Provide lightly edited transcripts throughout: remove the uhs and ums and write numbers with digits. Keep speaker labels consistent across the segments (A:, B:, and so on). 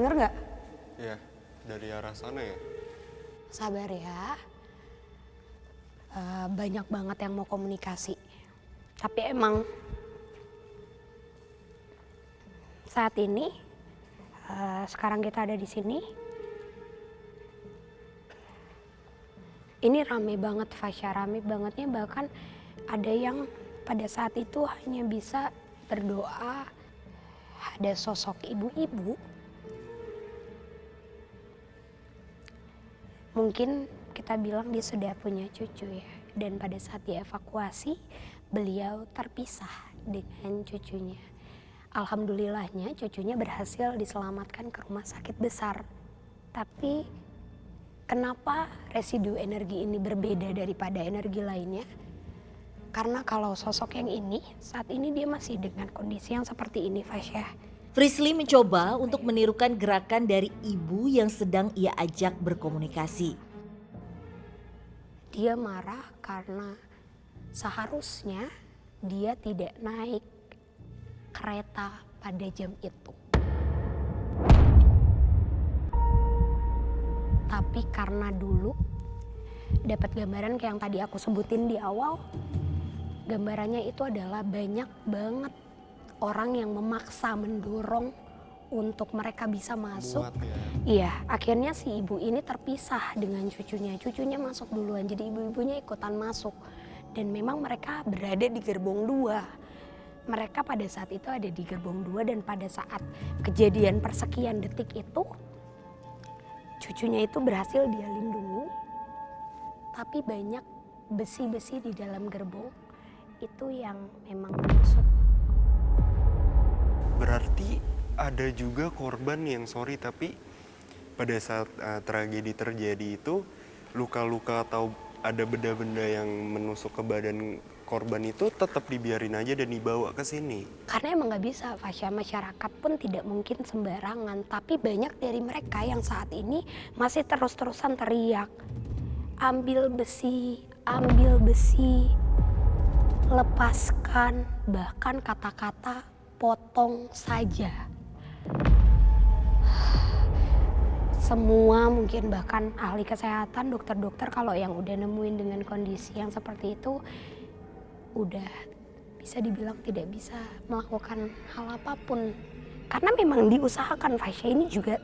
A: denger nggak?
B: Iya, dari arah sana ya.
A: Sabar ya. Banyak banget yang mau komunikasi. Tapi emang saat ini, sekarang kita ada di sini. Ini rame banget, Fasya, rame bangetnya, bahkan ada yang pada saat itu hanya bisa berdoa. Ada sosok ibu-ibu, mungkin kita bilang dia sudah punya cucu ya, dan pada saat dievakuasi beliau terpisah dengan cucunya. Alhamdulillahnya cucunya berhasil diselamatkan ke rumah sakit besar. Tapi kenapa residu energi ini berbeda daripada energi lainnya? Karena kalau sosok yang ini, saat ini dia masih dengan kondisi yang seperti ini, Fasya.
C: Frisly mencoba untuk menirukan gerakan dari ibu yang sedang ia ajak berkomunikasi.
A: Dia marah karena seharusnya dia tidak naik kereta pada jam itu. Tapi karena dulu dapat gambaran kayak yang tadi aku sebutin di awal, gambarannya itu adalah banyak banget orang yang memaksa mendorong untuk mereka bisa masuk.
B: Muat ya.
A: Iya, akhirnya si ibu ini terpisah dengan cucunya. Cucunya masuk duluan, jadi ibu-ibunya ikutan masuk. Dan memang mereka berada di gerbong 2. Mereka pada saat itu ada di gerbong 2 dan pada saat kejadian persekian detik itu, cucunya itu berhasil dia lindungi. Tapi banyak besi-besi di dalam gerbong itu yang memang menusuk.
B: Berarti ada juga korban yang tapi pada saat tragedi terjadi itu luka-luka atau ada benda-benda yang menusuk ke badan korban itu tetap dibiarin aja dan dibawa ke sini.
A: Karena emang nggak bisa, Fasya, masyarakat pun tidak mungkin sembarangan. Tapi banyak dari mereka yang saat ini masih terus-terusan teriak, ambil besi, lepaskan, bahkan kata-kata potong saja. Semua mungkin bahkan ahli kesehatan, dokter-dokter kalau yang udah nemuin dengan kondisi yang seperti itu, udah bisa dibilang tidak bisa melakukan hal apapun. Karena memang diusahakan, Fasya, ini juga.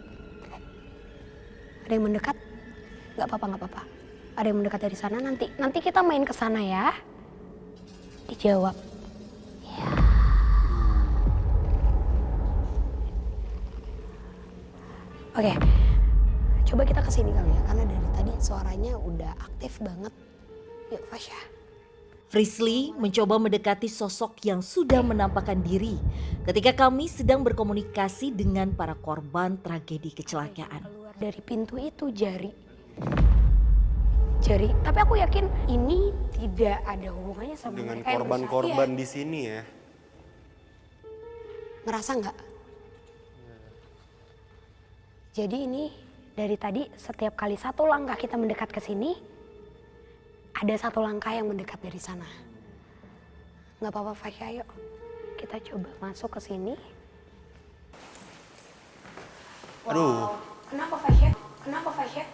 A: Ada yang mendekat? Gak apa-apa. Ada yang mendekat dari sana, nanti kita main ke sana ya. Dijawab. Ya. Oke. Coba kita kesini kali ya, karena dari tadi suaranya udah aktif banget. Yuk, Fasya.
C: Frisly mencoba mendekati sosok yang sudah menampakkan diri ketika kami sedang berkomunikasi dengan para korban tragedi kecelakaan.
A: Keluar dari pintu itu jari. Tapi aku yakin ini tidak ada hubungannya sama
B: Dengan
A: mereka yang
B: korban-korban
A: besar.
B: di sini ya.
A: Ngerasa nggak? Jadi ini dari tadi setiap kali satu langkah kita mendekat ke sini, ada satu langkah yang mendekat dari sana. Nggak apa-apa, Fasya, yuk. Kita coba masuk ke sini.
B: Aduh.
A: Wow. Kenapa, Fasya?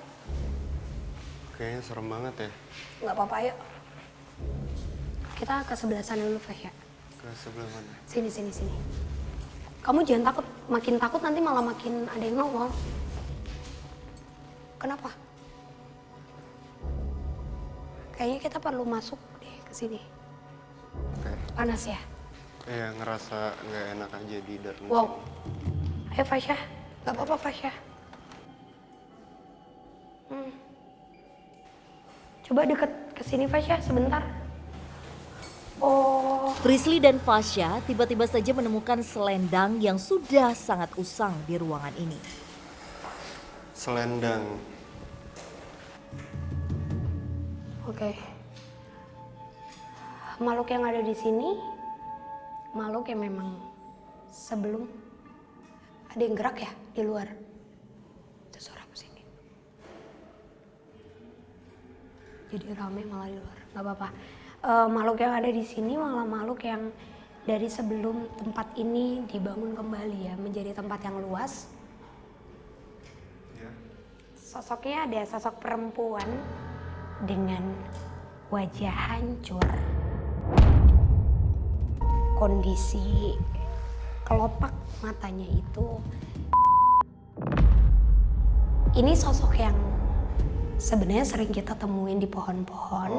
B: Kayaknya serem banget ya.
A: Nggak apa-apa, yuk. Kita ke sebelah sana dulu, Fasya.
B: Ke sebelah mana?
A: Sini. Kamu jangan takut, makin takut nanti malah makin ada yang nongol. Kenapa? Kayaknya kita perlu masuk deh ke sini.
B: Oke.
A: Panas ya?
B: Iya, ngerasa nggak enak aja di dalam
A: Wow.
B: sini.
A: Ayo, Fasya. Gak apa-apa, Fasya. Coba deket ke sini, Fasya, sebentar. Oh.
C: Frisly dan Fasya tiba-tiba saja menemukan selendang yang sudah sangat usang di ruangan ini.
B: Selendang.
A: Oke. Makhluk yang ada di sini, makhluk yang memang sebelum ada yang gerak ya di luar. Itu suara apa sih ini? Jadi rame malah di luar. Gak apa-apa. Makhluk yang ada di sini malah makhluk yang dari sebelum tempat ini dibangun kembali ya, menjadi tempat yang luas. Sosoknya ada sosok perempuan dengan wajah hancur. Kondisi kelopak matanya itu. Ini sosok yang sebenarnya sering kita temuin di pohon-pohon.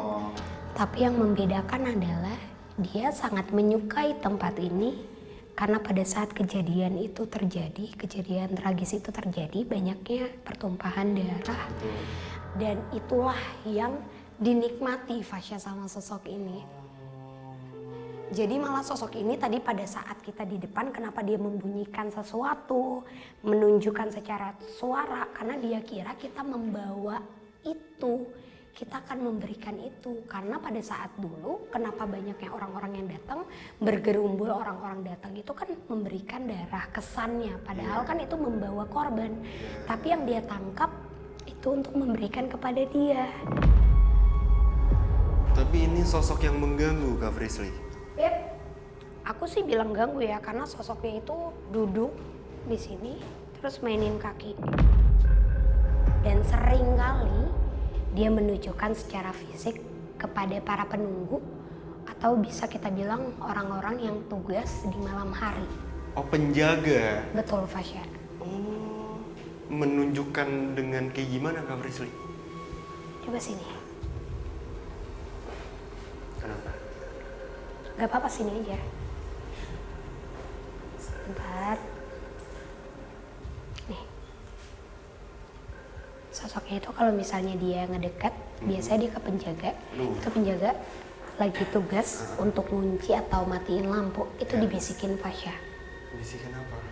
A: Tapi yang membedakan adalah dia sangat menyukai tempat ini karena pada saat kejadian itu terjadi, kejadian tragis itu terjadi, banyaknya pertumpahan darah. Dan itulah yang dinikmati Fasya sama sosok ini. Jadi malah sosok ini tadi pada saat kita di depan, kenapa dia membunyikan sesuatu, menunjukkan secara suara, karena dia kira kita membawa itu, kita akan memberikan itu. Karena pada saat dulu, kenapa banyaknya orang-orang yang datang, bergerumbul orang-orang datang itu kan memberikan darah kesannya, padahal kan itu membawa korban. Tapi yang dia tangkap itu untuk memberikan kepada dia.
B: Tapi ini sosok yang mengganggu, Kak Frisly.
A: Beb, aku sih bilang ganggu ya, karena sosoknya itu duduk di sini terus mainin kaki. Dan sering kali dia menunjukkan secara fisik kepada para penunggu atau bisa kita bilang orang-orang yang tugas di malam hari.
B: Oh, penjaga.
A: Betul, Fasya.
B: Oh, menunjukkan dengan kayak gimana, Kak Frisly?
A: Coba sini.
B: Kenapa?
A: Gak apa-apa, sini aja. Sebentar. Nih. Sosoknya itu kalau misalnya dia ngedekat, biasanya dia ke penjaga. Itu penjaga lagi tugas untuk ngunci atau matiin lampu. Itu dibisikin Fasya.
B: Bisikin apa?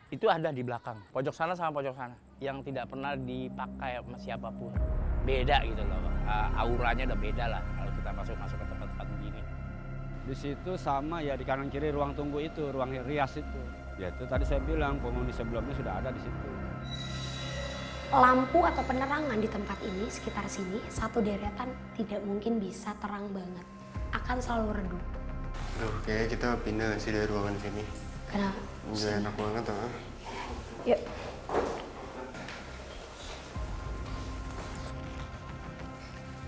D: Itu ada di belakang, pojok sana sama pojok sana, yang tidak pernah dipakai sama siapapun. Beda gitu loh, auranya udah beda lah kalau kita masuk ke tempat-tempat begini.
E: Di situ sama ya, di kanan kiri ruang tunggu itu, ruang rias itu. Ya itu tadi saya bilang penghuni sebelumnya sudah ada di situ.
A: Lampu atau penerangan di tempat ini, sekitar sini, satu deretan tidak mungkin bisa terang banget. Akan selalu redup.
B: Duh, kayaknya kita pindah sih dari ruangan sini.
A: Kenapa?
B: Nggak enak banget, ah.
A: Yuk.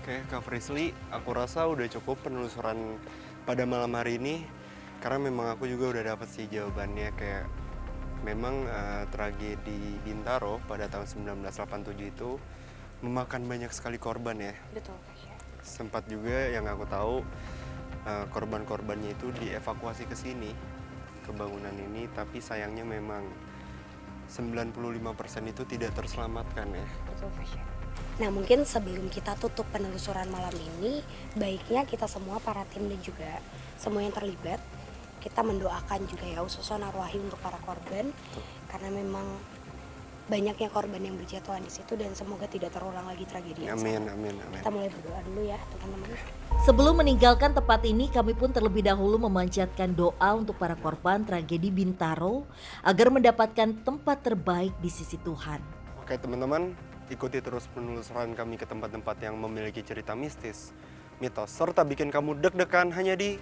B: Oke, Kak Frisly, aku rasa udah cukup penelusuran pada malam hari ini. Karena memang aku juga udah dapet sih jawabannya, kayak memang tragedi Bintaro pada tahun 1987 itu memakan banyak sekali korban ya.
A: Betul, Fasya.
B: Sempat juga yang aku tahu korban-korbannya itu dievakuasi ke sini, ke bangunan ini, tapi sayangnya memang 95% itu tidak terselamatkan ya.
A: Betul, Fasya. Nah, mungkin sebelum kita tutup penelusuran malam ini, baiknya kita semua, para tim dan juga semua yang terlibat, kita mendoakan juga ya ususon arwahi untuk para korban. Karena memang banyaknya korban yang berjatuhan di situ dan semoga tidak terulang lagi tragedi yang
B: Amin,
A: sama.
B: amin, amin.
A: Kita mulai berdoa dulu ya, teman-teman.
C: Sebelum meninggalkan tempat ini, kami pun terlebih dahulu memanjatkan doa untuk para korban tragedi Bintaro agar mendapatkan tempat terbaik di sisi Tuhan.
B: Oke teman-teman, ikuti terus penelusuran kami ke tempat-tempat yang memiliki cerita mistis, mitos, serta bikin kamu deg-degan hanya di